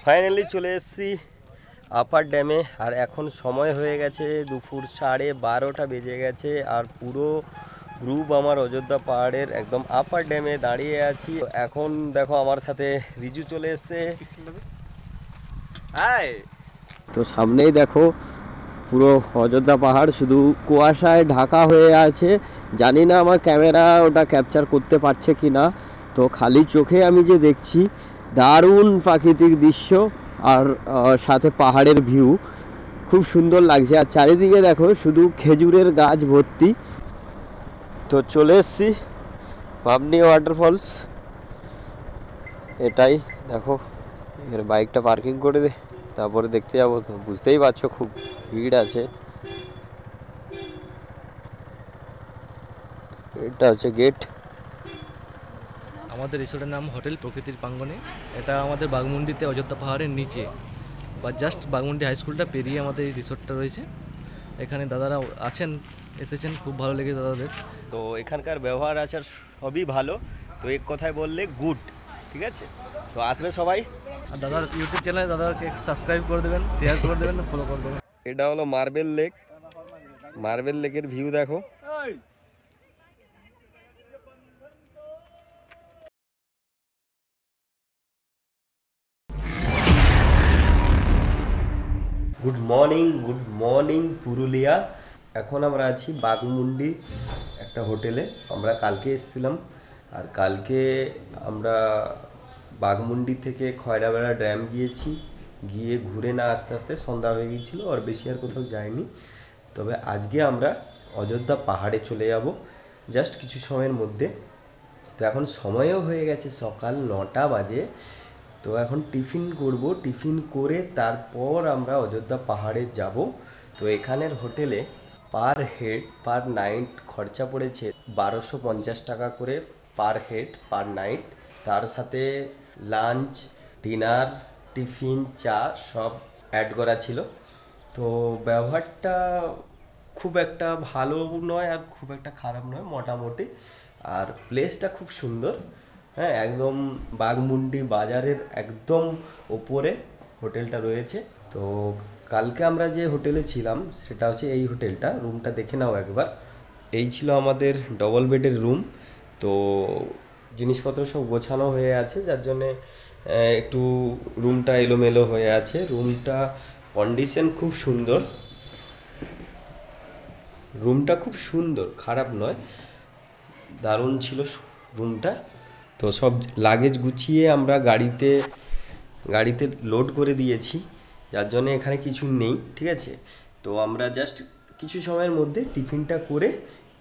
Finally চলে এসেছি আপার ড্যামে। আর এখন সময় হয়ে গেছে দুপুর 12:30 বেজে গেছে। আর পুরো গ্রুপ আমার অযোধ্যা পাহাড়ের একদম আপার ড্যামে দাঁড়িয়ে আছি। এখন দেখো আমার সাথে রিজু চলে এসছে। তো সামনেই দেখো পুরো অযোধ্যা পাহাড় শুধু কুয়াশায় ঢাকা হয়ে আছে। জানি না আমার ক্যামেরা ওটা ক্যাপচার করতে পারছে কি না। তো খালি চোখে আমি যে দেখছি দারুণ প্রাকৃতিক দৃশ্য আর সাথে পাহাড়ের ভিউ খুব সুন্দর লাগছে। আর চারিদিকে দেখো শুধু খেজুরের গাছ ভর্তি। তো চলে এসছি পাবনি ওয়াটারফলস। এটাই দেখো, এর বাইকটা পার্কিং করে দে, তারপরে দেখতে যাবো। তো বুঝতেই পারছো খুব ভিড় আছে। এটা হচ্ছে গেট। আমাদের রিসোর্টের নাম হোটেল প্রকৃতির প্রাঙ্গণে। এটা আমাদের বাঘমুন্ডিতে অযোধ্যা পাহাড়ের নিচে বা জাস্ট বাঘমুন্ডি হাই স্কুলটা পেরিয়ে আমাদের এই রিসোর্টটা রয়েছে। এখানে দাদারা আছেন, এসেছেন, খুব ভালো লেগে দাদাদের। তো এখানকার ব্যবহার আচার সবই ভালো। তো এক কথায় বললে গুড, ঠিক আছে। তো আসবে সবাই। আর দাদার ইউটিউব চ্যানেলে দাদাকে সাবস্ক্রাইব করে দেবেন, শেয়ার করে দেবেন, ফলো করে দেবেন। এটা হলো মার্বেল লেক। মার্বেল লেকের ভিউ দেখো। Good morning Purulia. এখন আমরা আছি বাঘমুন্ডি একটা হোটেলে। আমরা কালকে এসেছিলাম। আর কালকে আমরা বাঘমুন্ডি থেকে খয়রাবেড়া ড্যাম গিয়েছি। গিয়ে ঘুরে না আস্তে আস্তে সন্ধ্যা হয়ে গিয়েছিলো, আর বেশি আর কোথাও যাইনি। তবে আজকে আমরা অযোধ্যা পাহাড়ে চলে যাব জাস্ট কিছু সময়ের মধ্যে। তো এখন সময়ও হয়ে গেছে সকাল 9টা বাজে। তো এখন টিফিন করব, টিফিন করে তারপর আমরা অযোধ্যা পাহাড়ে যাব। তো এখানের হোটেলে পার হেড পার নাইট খরচা পড়েছে 1250 টাকা করে পার হেড পার নাইট। তার সাথে লাঞ্চ, ডিনার, টিফিন, চা সব অ্যাড করা ছিল। তো ব্যবহারটা খুব একটা ভালো নয় আর খুব একটা খারাপ নয়, মোটামুটি। আর প্লেসটা খুব সুন্দর। হ্যাঁ, একদম বাঘমুন্ডি বাজারের একদম ওপরে হোটেলটা রয়েছে। তো কালকে আমরা যে হোটেলে ছিলাম সেটা হচ্ছে এই হোটেলটা। রুমটা দেখে নাও একবার। এই ছিল আমাদের ডবল বেডের রুম। তো জিনিসপত্র সব গোছানো হয়ে আছে, যার জন্যে একটু রুমটা এলোমেলো হয়ে আছে। রুমটা কন্ডিশন খুব সুন্দর, রুমটা খুব সুন্দর, খারাপ নয়, দারুণ ছিল রুমটা। তো সব লাগেজ গুছিয়ে আমরা গাড়িতে লোড করে দিয়েছি, যার জন্য এখানে কিছু নেই, ঠিক আছে। তো আমরা জাস্ট কিছু সময়ের মধ্যে টিফিনটা করে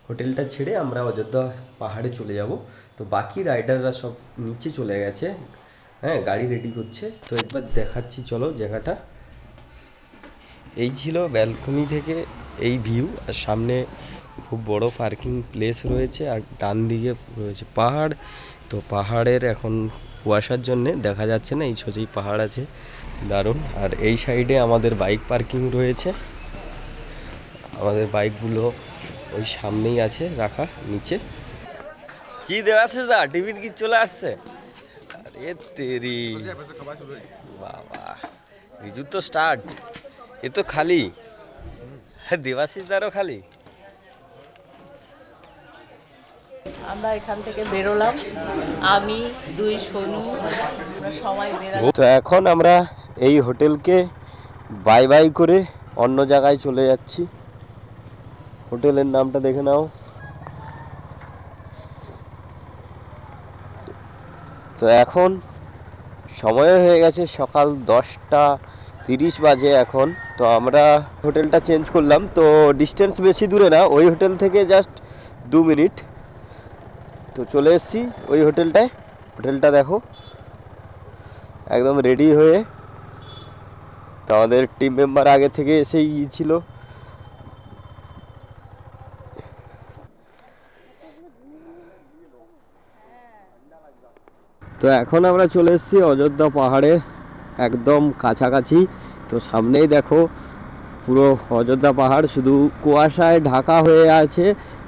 হোটেলটা ছেড়ে আমরা অযোধ্যা পাহাড়ে চলে যাব। তো বাকি রাইডাররা সব নিচে চলে গেছে, হ্যাঁ, গাড়ি রেডি করছে। তো একবার দেখাচ্ছি চলো জায়গাটা। এই ছিল ব্যালকনি থেকে এই ভিউ। আর সামনে খুব বড় পার্কিং প্লেস রয়েছে, আর ডান দিকে রয়েছে পাহাড়। তো পাহাড়ের এখন কুয়াশার জন্যে দেখা যাচ্ছে না, এই সোজাই পাহাড় আছে, দারুণ। আর এই সাইডে আমাদের বাইক পার্কিং রয়েছে। আমাদের বাইকগুলো ওই সামনেই আছে রাখা নিচে। কি দেওয়া আছে দা, টিফিন কি চলে আসছে? আরে তেরি বাবা, রিজু তো স্টার্ট, এ তো খালি, দেবাশিস দারও খালি। আমরা এখান থেকে বেরোলাম, আমি দুই সোনু, আমরা সবাই বেরোলাম। তো এখন আমরা এই হোটেলকে বাই বাই করে অন্য জায়গায় চলে যাচ্ছি। হোটেলের নামটা দেখে নাও। তো এখন সময় হয়ে গেছে সকাল 10:30 বাজে এখন। তো আমরা হোটেলটা চেঞ্জ করলাম। তো ডিস্টেন্স বেশি দূরে না, ওই হোটেল থেকে জাস্ট 2 মিনিট। তো চলে এসেছি ওই হোটেলটায়। হোটেলটা দেখো একদম রেডি হয়ে। তো আমাদের টিম মেম্বার আগে থেকে এসেই গিয়েছিল। তো এখন আমরা চলে এসেছি অযোধ্যা পাহাড়ে একদম কাছাকাছি। তো সামনেই দেখো পুরো অযোধ্যা পাহাড় শুধু কুয়াশায় ঢাকা হয়ে আছে।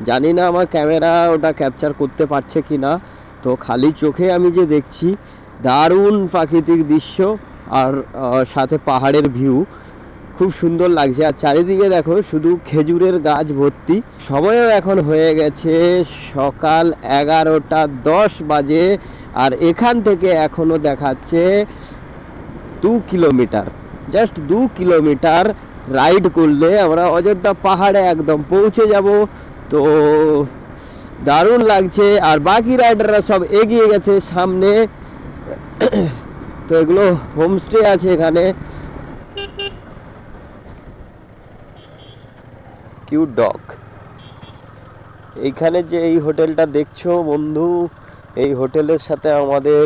জানি না আমার ক্যামেরা ওটা ক্যাপচার করতে পারছে কি না। তো খালি চোখে আমি যে দেখছি দারুণ প্রাকৃতিক দৃশ্য আর সাথে পাহাড়ের ভিউ খুব সুন্দর লাগছে। আর চারিদিকে দেখো শুধু খেজুরের গাছ ভর্তি। সময়ও এখন হয়ে গেছে সকাল 11:10 বাজে, আর এখান থেকে এখনো দেখাচ্ছে 2 কিলোমিটার, জাস্ট 2 কিলোমিটার রাইড করলে আমরা অযোধ্যা পাহাড়ে একদম পৌঁছে যাব। তো দারুণ লাগছে। আর বাকি রাইডাররা সব এগিয়ে গেছে সামনে। তো এগুলো হোমস্টে আছে এখানে। Cute dog. এইখানে যে এই হোটেলটা দেখছো বন্ধু, এই হোটেলের সাথে আমাদের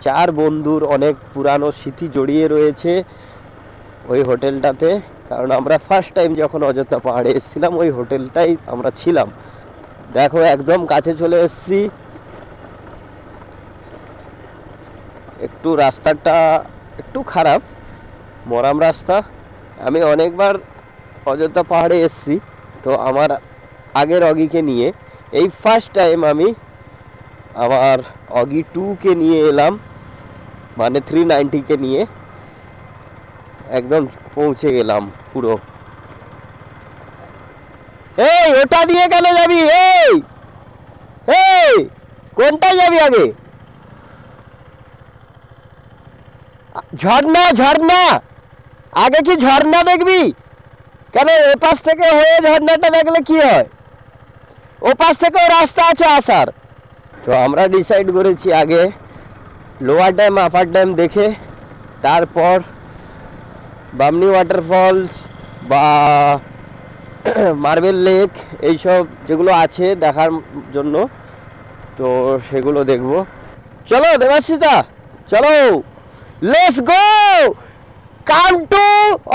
4 বন্ধুর অনেক পুরানো স্মৃতি জড়িয়ে রয়েছে ওই হোটেলটাতে। কারণ আমরা ফার্স্ট টাইম যখন অযোধ্যা পাহাড়ে এসেছিলাম ওই হোটেলটাই আমরা ছিলাম। দেখো একদম কাছে চলে এসেছি। একটু রাস্তাটা একটু খারাপ, মরাম রাস্তা। আমি অনেকবার অযোধ্যা পাহাড়ে এসেছি, তো আমার আগের অগিকে নিয়ে এই ফার্স্ট টাইম আমি আমার অগি 2কে নিয়ে এলাম, মানে 390কে নিয়ে একদম পৌঁছে গেলাম পুরো। এই ওটা দিয়ে কেন যাবি? এই এই কোনটায় যাবি আগে? ঝর্ণা, ঝর্ণা আগে কি ঝর্ণা দেখবি? কেন এপাশ থেকে হয়ে ঝর্ণাটা দেখলে কি হয়? ওপাশ থেকেও রাস্তা আছে আসার। তো আমরা ডিসাইড করেছি আগে লোয়ার ড্যাম আপার ড্যাম দেখে তারপর বামনি ওয়াটারফলস বা মার্বেল লেক এইসব যেগুলো আছে দেখার জন্য, তো সেগুলো দেখব। চলো দেবাশিতা, চলো, let's go, come to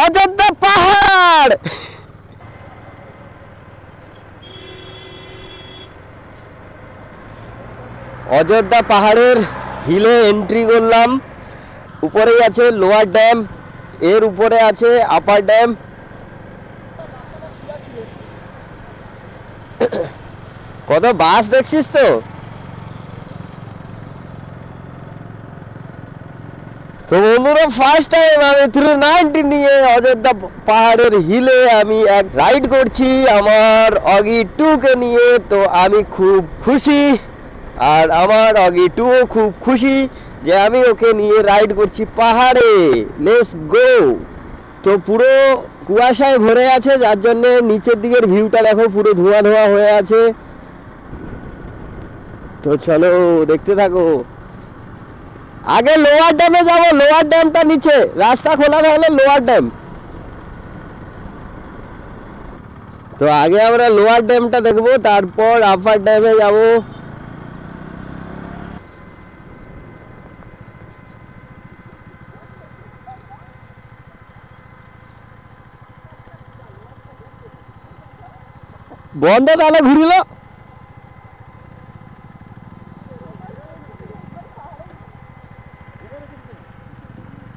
Ayodhya Pahar. Ayodhya পাহাড়ের হিলে এন্ট্রি করলাম। উপরেই আছে লোয়ার ড্যাম, এর উপরে আছে আপার ড্যাম। কত বাস দেখছিস তো? তো বন্ধুরা ফার্স্ট টাইম আমি 390 নিয়ে অযোধ্যা পাহাড়ের হিলে আমি এক রাইড করছি আমার অগি 2কে নিয়ে। তো আমি খুব খুশি, আর আমার অগি 2ও খুব খুশি যে আমি ওকে নিয়ে রাইড করছি পাহাড়ে। Let's go. তো পুরো কুয়াশায় ভরে আছে, যার জন্য নিচের দিকের ভিউটা দেখো পুরো ধোঁয়া ধোঁয়া হয়ে আছে। তো চলো দেখতে থাকো। আগে লোয়ার ড্যামে যাব, লোয়ার ড্যামটা নিচে, রাস্তা খোলা থাকলে লোয়ার ড্যাম। তো আগে আমরা লোয়ার ড্যামটা দেখবো, তারপর আপার ড্যামে যাব। বন্ধ তাহলে ঘুরিল,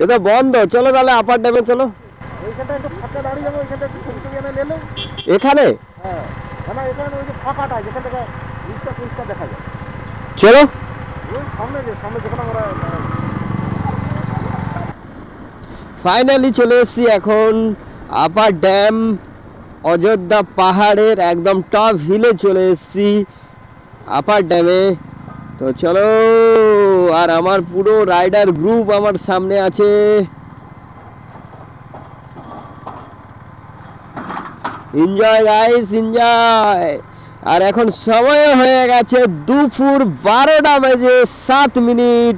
এটা বন্ধ। চলো তাহলে আপার ড্যামে চলো। এখানে চলো। ফাইনালি চলে এসেছি এখন আপার ড্যাম, অযোধ্যা পাহাড়ের একদম টপ হিলে চলে এসেছি আপার ড্যামে। তো চলো, আর আমার পুরো রাইডার গ্রুপ আমার সামনে আছে। Enjoy guys, enjoy. আর এখন সময় হয়ে গেছে দুপুর 12:07।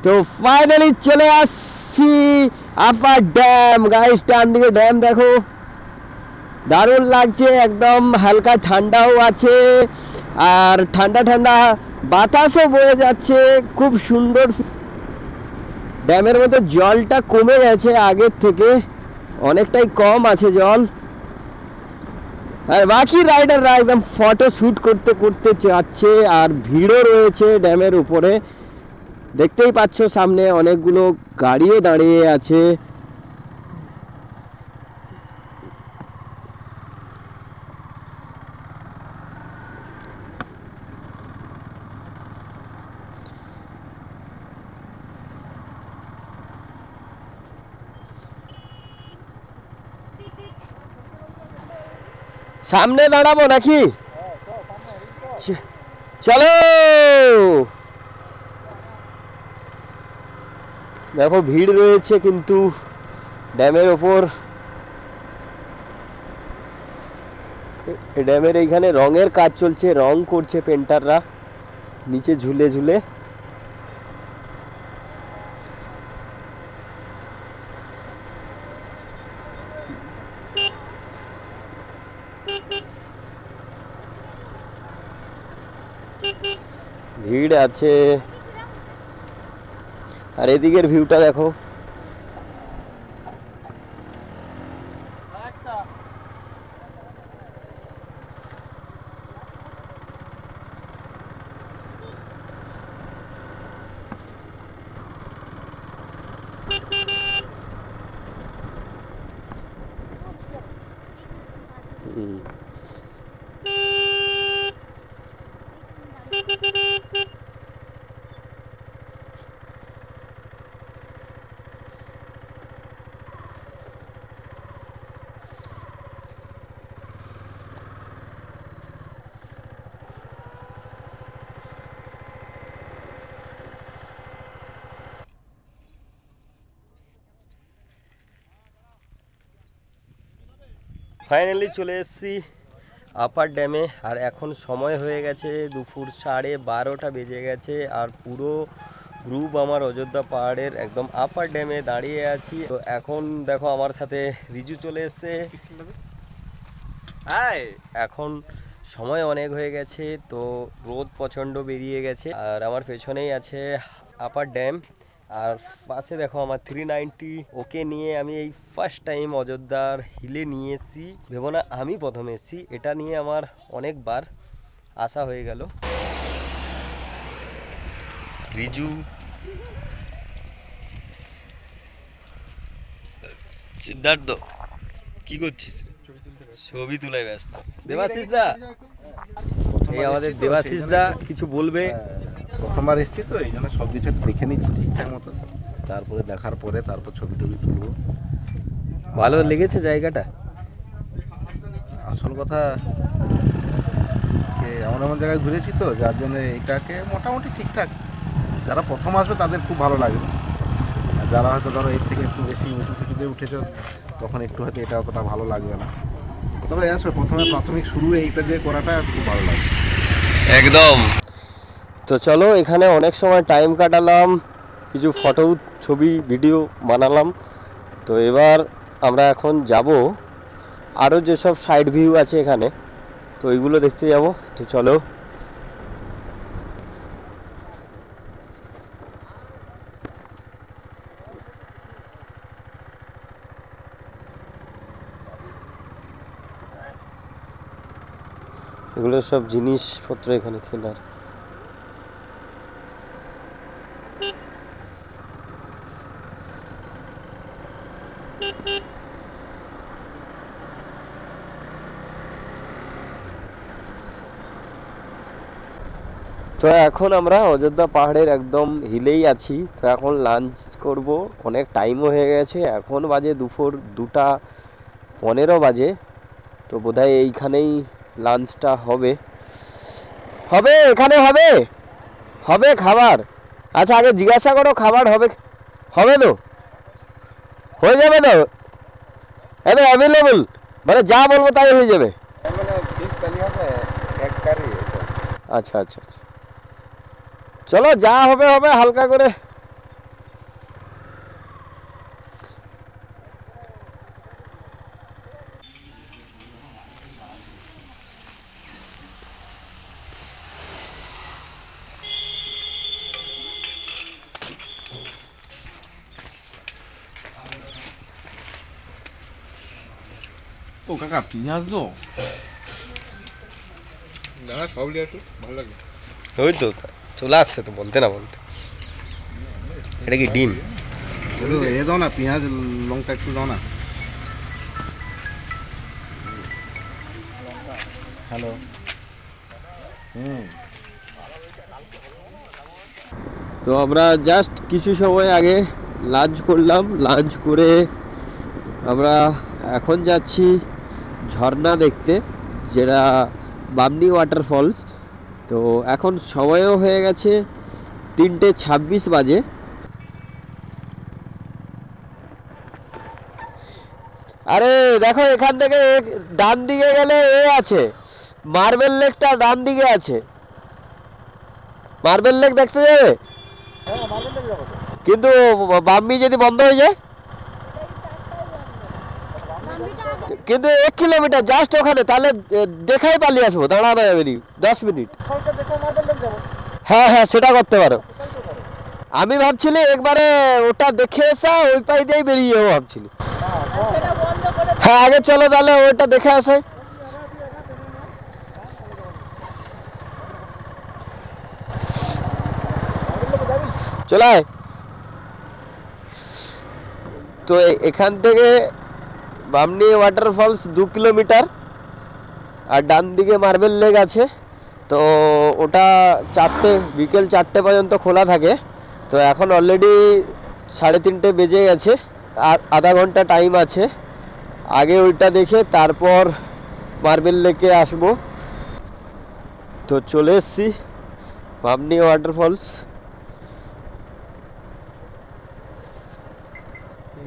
তো ফাইনালি চলে আসছি আপার ড্যাম। গাইস ডান দিকে ড্যাম দেখো, দারুণ লাগছে, একদম হালকা ঠান্ডাও আছে, আর ঠান্ডা ঠান্ডা বাতাসও বয়ে যাচ্ছে, খুব সুন্দর। ড্যামের মধ্যে জলটা কমে গেছে আগের থেকে, অনেকটাই কম আছে জল। আর বাকি রাইডাররা একদম ফটো শ্যুট করতে করতে যাচ্ছে, আর ভিড়ও রয়েছে ড্যামের উপরে। দেখতেই পাচ্ছ সামনে অনেকগুলো গাড়িও দাঁড়িয়ে আছে। সামনে দাঁড়াবো নাকি? চলো। দেখো ভিড় রয়েছে কিন্তু ড্যামের ওপর, ড্যামের এইখানে রঙের কাজ চলছে, রং করছে পেন্টাররা নিচে ঝুলে ঝুলে। ভিড় আছে। আর এদিকের ভিউটা দেখো, ফাইনালি চলে এসেছি আপার ড্যামে। আর এখন সময় হয়ে গেছে দুপুর 12:30 বেজে গেছে। আর পুরো গ্রুপ আমার অযোধ্যা পাহাড়ের একদম আপার ড্যামে দাঁড়িয়ে আছি। তো এখন দেখো আমার সাথে রিজু চলে এসছে। এখন সময় অনেক হয়ে গেছে, তো রোদ প্রচণ্ড বেরিয়ে গেছে। আর আমার পেছনেই আছে আপার ড্যাম, আর পাশে দেখো আমার 390। ওকে নিয়ে আমি এই ফার্স্ট টাইম অযোধ্যার হিলে নিয়ে এসেছি। ভেবো না আমি প্রথমে এসেছি, এটা নিয়ে আমার অনেকবার আসা হয়ে গেল। রিজু, সিদ্ধার্থ কি করছিস? ছবি তুলে ব্যস্ত। দেবাশিস দা, এই আমাদের দেবাশিস দা কিছু বলবে। প্রথমবার এসেছি তো এই জন্য সব কিছু দেখে নিচ্ছি ঠিকঠাক মতো, তারপরে দেখার পরে তারপর ছবি টবি তুলবো। ভালো লেগেছে জায়গাটা? আসল কথা এমন এমন জায়গায় ঘুরেছি তো, যার জন্য এটাকে মোটামুটি ঠিকঠাক। যারা প্রথম আসবে তাদের খুব ভালো লাগবে, আর যারা হয়তো ধরো এর থেকে একটু বেশি উঁচু কিছুতে উঠেছ তখন একটু হয়তো এটা অতটা ভালো লাগবে না। তবে আসবে প্রথমে প্রাথমিক শুরু এইটা দিয়ে করাটা খুব ভালো লাগবে একদম। তো চলো, এখানে অনেক সময় টাইম কাটালাম, কিছু ফটো ছবি ভিডিও বানালাম। তো এবার আমরা এখন যাব আরও যেসব সাইড ভিউ আছে এখানে, তো ওইগুলো দেখতে যাব। তো চলো। এগুলো সব জিনিসপত্র এখানে কেনার। তো এখন আমরা অযোধ্যা পাহাড়ের একদম হিলেই আছি। তো এখন লাঞ্চ করব, অনেক টাইমও হয়ে গেছে, এখন বাজে দুপুর 2:15 বাজে। তো বোধহয় এইখানেই লাঞ্চটা হবে। হবে এখানে হবে হবে খাবার। আচ্ছা আগে জিজ্ঞাসা করো খাবার হবে, হবে তো, হয়ে যাবে তো, একদম অ্যাভেলেবল, মানে যা বলবো তাই হয়ে যাবে। আচ্ছা আচ্ছা আচ্ছা, চলো যা হবে হবে, হালকা করে। ও কাকা পেঁয়াজ দো দাঁড়া, সব নিয়ে আসো, ভালো লাগবে। ওই তো চলে আসছে, তো বলতে না বলতে। এটা কি ডিম? এ দাও না, পেঁয়াজ লঙ্কা একটু দাও না। হ্যালো। তো আমরা জাস্ট কিছু সময় আগে লাঞ্চ করলাম। লাঞ্চ করে আমরা এখন যাচ্ছি ঝর্ণা দেখতে। যেটা বামনি ওয়াটারফলস। তো এখন সময়ও হয়ে গেছে 3:26 বাজে। আরে দেখো এখান থেকে ডান দিকে গেলে এ আছে, মার্বেল লেকটা ডান দিকে আছে। মার্বেল লেক দেখতে যাবে? কিন্তু বাম্বি যদি বন্ধ হয়ে যায়, কিন্তু 1 কিলোমিটার জাস্ট ওখানে, তাহলে দেখাই পালিয়ে আসবো, দাঁড়ানো যাবে নি 10 মিনিট। হ্যাঁ হ্যাঁ, সেটা করতে পারো। আমি ভাবছিলি একবারে ওটা দেখে আসা, ওই পাই দিয়েই বেরিয়ে যাবো ভাবছিলি। হ্যাঁ আগে চলো তাহলে ওইটা দেখে আসে। চলায় তো এখান থেকে বামনি ওয়াটারফলস 2 কিলোমিটার, আর ডান দিকে মার্বেল লেক আছে। তো ওটা বিকেল 4টে পর্যন্ত খোলা থাকে। তো এখন অলরেডি 3:30 বেজে গেছে, আর আধা ঘন্টা টাইম আছে। আগে ওইটা দেখে তারপর মার্বেল লেকে আসবো। তো চলে এসছি বামনি ওয়াটারফলস।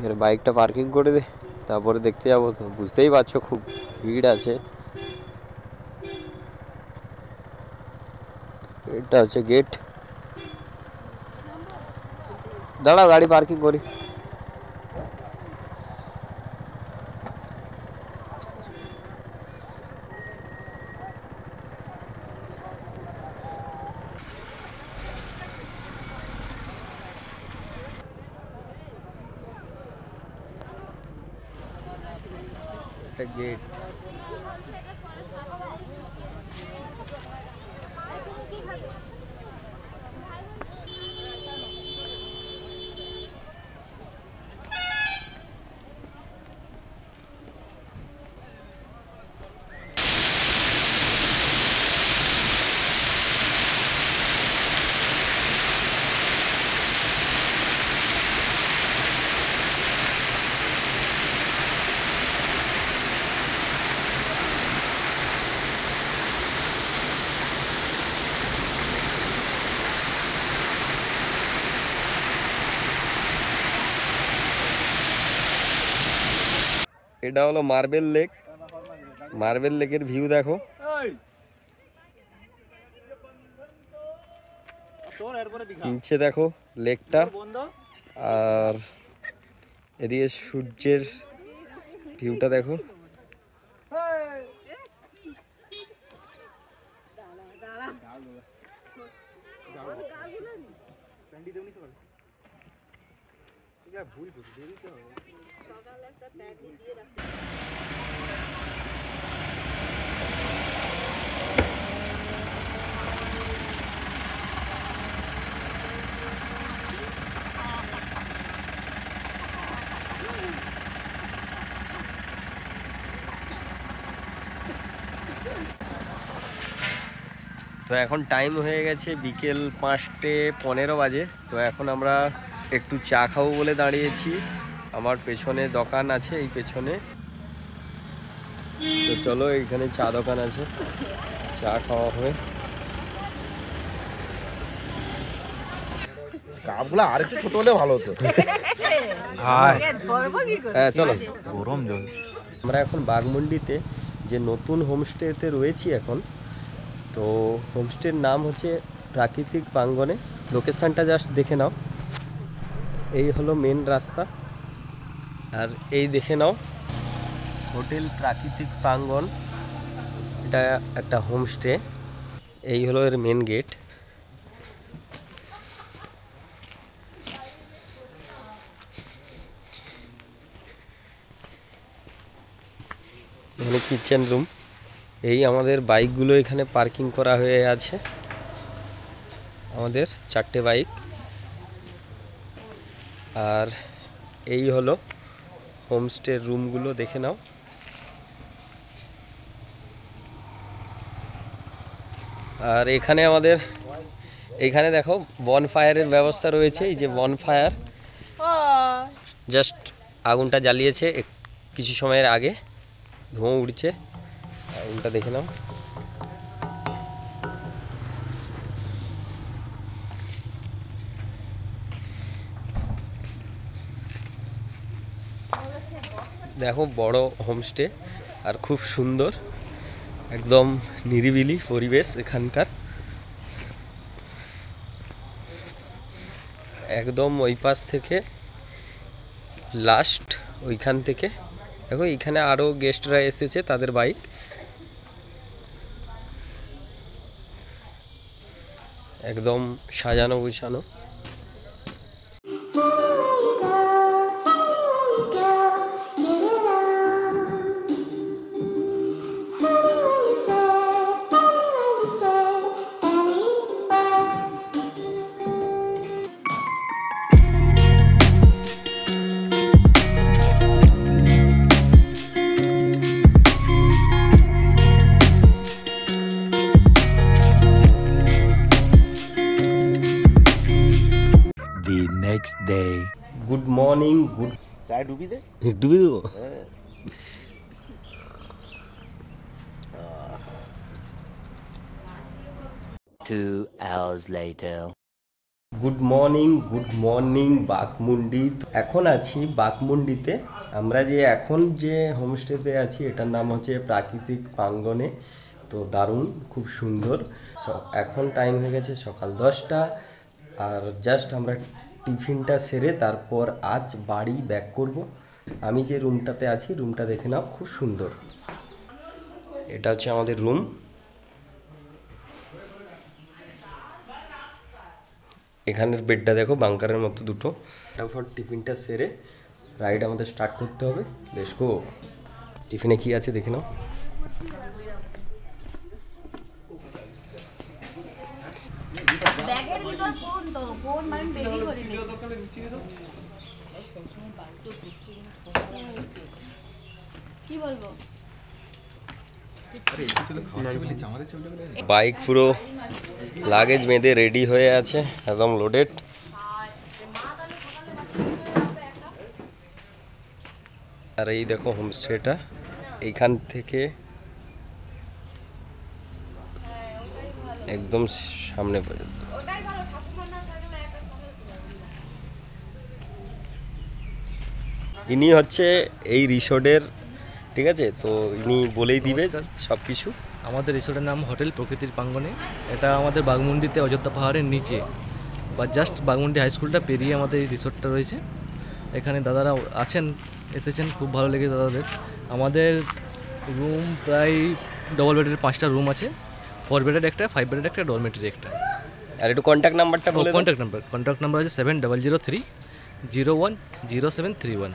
এর বাইকটা পার্কিং করে দে, তারপরে দেখতে যাবো। তো বুঝতেই পারছো খুব ভিড় আছে। এটা হচ্ছে গেট। দাঁড়াও গাড়ি পার্কিং করি। গেট এটা হলো মার্বেল লেক। মার্বেল লেকের ভিউ দেখো। নিচে দেখো লেকটা, আর এদিকে সূর্যের ভিউটা দেখো। তো এখন টাইম হয়ে গেছে বিকেল 5:15 বাজে। তো এখন আমরা একটু চা খাবো বলে দাঁড়িয়েছি। আমার পেছনে দোকান আছে, এই পেছনে। তো চলো, এইখানে চা দোকান আছে, চা খাওয়া হবে। কাপগুলো আর একটু ছোট হলে ভালো হতো। হ্যাঁ চলো। গরম জল। আমরা এখন বাঘমুন্ডিতে যে নতুন হোমস্টেতে রয়েছি এখন। তো হোমস্টের নাম হচ্ছে প্রাকৃতিক প্রাঙ্গণে। লোকেশানটা জাস্ট দেখে নাও। এই হলো মেন রাস্তা, আর এই দেখে নাও হোটেল প্রাকৃতিক প্রাঙ্গণ। এটা একটা হোমস্টে। এই হলো এর মেন গেট। এখানে কিচেন রুম। এই আমাদের বাইকগুলো এখানে পার্কিং করা হয়ে আছে, আমাদের 4টে বাইক। আর এই হলো হোমস্টের রুমগুলো, দেখে নাও। আর এখানে এইখানে দেখো বনফায়ারের ব্যবস্থা রয়েছে। এই যে বনফায়ার, জাস্ট আগুনটা জ্বালিয়েছে কিছু সময়ের আগে, ধোঁয়া উঠছে। রুমটা দেখে নাও। দেখো বড় হোমস্টে আর খুব সুন্দর, একদম নিরিবিলি পরিবেশ এখানকার। একদম ওই পাশ থেকে লাস্ট ওইখান থেকে দেখো, এইখানে আরও গেস্টরা এসেছে, তাদের বাইক। একদম সাজানো গুছানো। The next day. Good morning. Good চায় ডুবি দে। ডুবি দেবো। Two hours later. Good morning Baghmundi. এখন আছি বাঘমুন্ডিতে। আমরা যে এখন যে হোমস্টেতে আছি এটার নাম হচ্ছে প্রাকৃতিক প্রাঙ্গণে। তো দারুণ, খুব সুন্দর। এখন টাইম হয়ে গেছে সকাল 10টা। আর জাস্ট আমরা টিফিনটা সেরে তারপর আজ বাড়ি ব্যাক করব। আমি যে রুমটাতে আছি রুমটা দেখে নাও, খুব সুন্দর। এটা হচ্ছে আমাদের রুম। এখানের বেডটা দেখো, বাংকারের মতো দুটো। তারপর টিফিনটা সেরে রাইড আমাদের স্টার্ট করতে হবে। Let's go. টিফিনে কি আছে দেখে নাও। ব্যাগের ভিতর ফোন, তো ফোন আমি বেরি করিনি। কি বলবো? বাইক পুরো লাগেজ বেঁধে রেডি হয়ে আছে, একদম লোডেড। আর এই দেখো হোমস্টেটা, এইখান থেকে একদম সামনে পর্যন্ত। ইনি হচ্ছে এই রিসোর্টের, ঠিক আছে? তো ইনি বলেই দিবে সব কিছু। আমাদের রিসোর্টের নাম হোটেল প্রকৃতির প্রাঙ্গণে। এটা আমাদের বাঘমুন্ডিতে অযোধ্যা পাহাড়ের নিচে, বা জাস্ট বাঘমুন্ডি হাই স্কুলটা পেরিয়ে আমাদের এই রিসোর্টটা রয়েছে। এখানে দাদারা আছেন, এসেছেন, খুব ভালো লেগে দাদাদের। আমাদের রুম প্রায় ডবল বেডের 5টা রুম আছে, 4 বেডের একটা, 5 বেডের একটা, ডরমেটরি একটা। আর একটু কন্ট্যাক্ট নাম্বারটা বলে দাও। কন্ট্যাক্ট নাম্বার আছে 7003010731।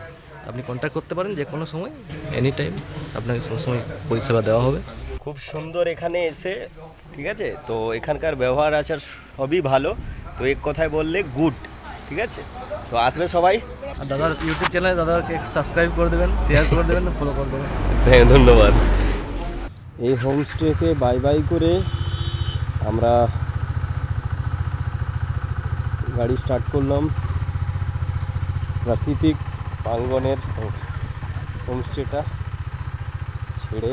আপনি কন্ট্যাক্ট করতে পারেন যে কোনো সময়, এনি টাইম আপনাকে সবসময় পরিষেবা দেওয়া হবে। খুব সুন্দর এখানে এসে, ঠিক আছে? তো এখানকার ব্যবহার আচার সবই ভালো। তো এক কথায় বললে গুড, ঠিক আছে? তো আসবে সবাই। আর দাদার ইউটিউব চ্যানেলে দাদাকে সাবস্ক্রাইব করে দেবেন, শেয়ার করে দেবেন, ফলো করে দেবেন। হ্যাঁ, ধন্যবাদ। এই হোমস্টেকে বাই বাই করে আমরা গাড়ি স্টার্ট করলাম প্রাকৃতিক প্রাঙ্গণের হোমস্টেটা ছেড়ে।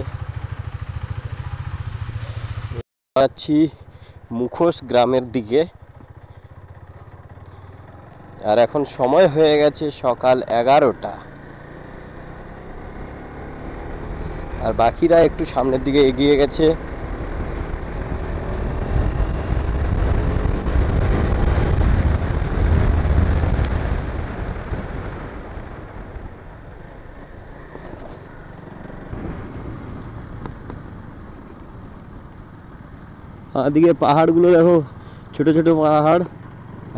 যাচ্ছি মুখোশ গ্রামের দিকে। আর এখন সময় হয়ে গেছে সকাল 11টা। আর বাকিরা একটু সামনের দিকে এগিয়ে গেছে। দিকে পাহাড়গুলো দেখো, ছোট ছোট পাহাড়,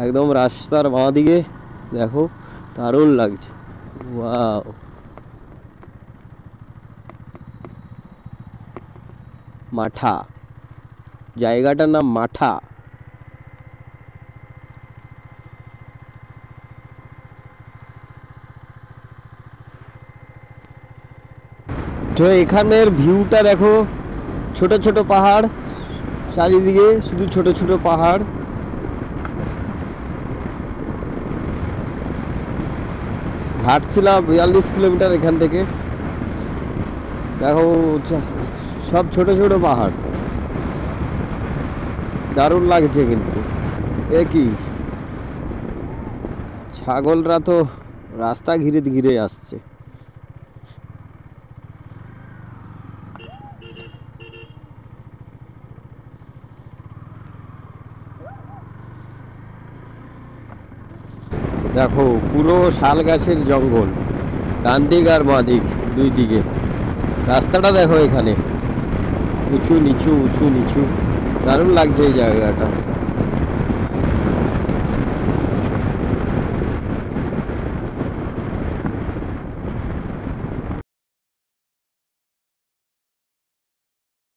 একদম রাস্তার বাঁ দিকে দেখো, দারুণ লাগছে। ওয়াও, মাঠা, জায়গাটার নাম মাঠা। তো এখানের ভিউটা দেখো, ছোট ছোট পাহাড়, চারিদিকে শুধু ছোট ছোট পাহাড়। হাঁটছিলাম 42 কিলোমিটার এখান থেকে। দেখো সব ছোট ছোট পাহাড়, দারুণ লাগছে কিন্তু। এ কি, ছাগলরা তো রাস্তা ঘিরে ঘিরে আসছে। দেখো পুরো শাল গাছের জঙ্গল, ডান দিক আর বাঁ দিক দুই দিকে। রাস্তাটা দেখো, এখানে উঁচু নিচু উঁচু নিচু, দারুণ লাগছে এই জায়গাটা।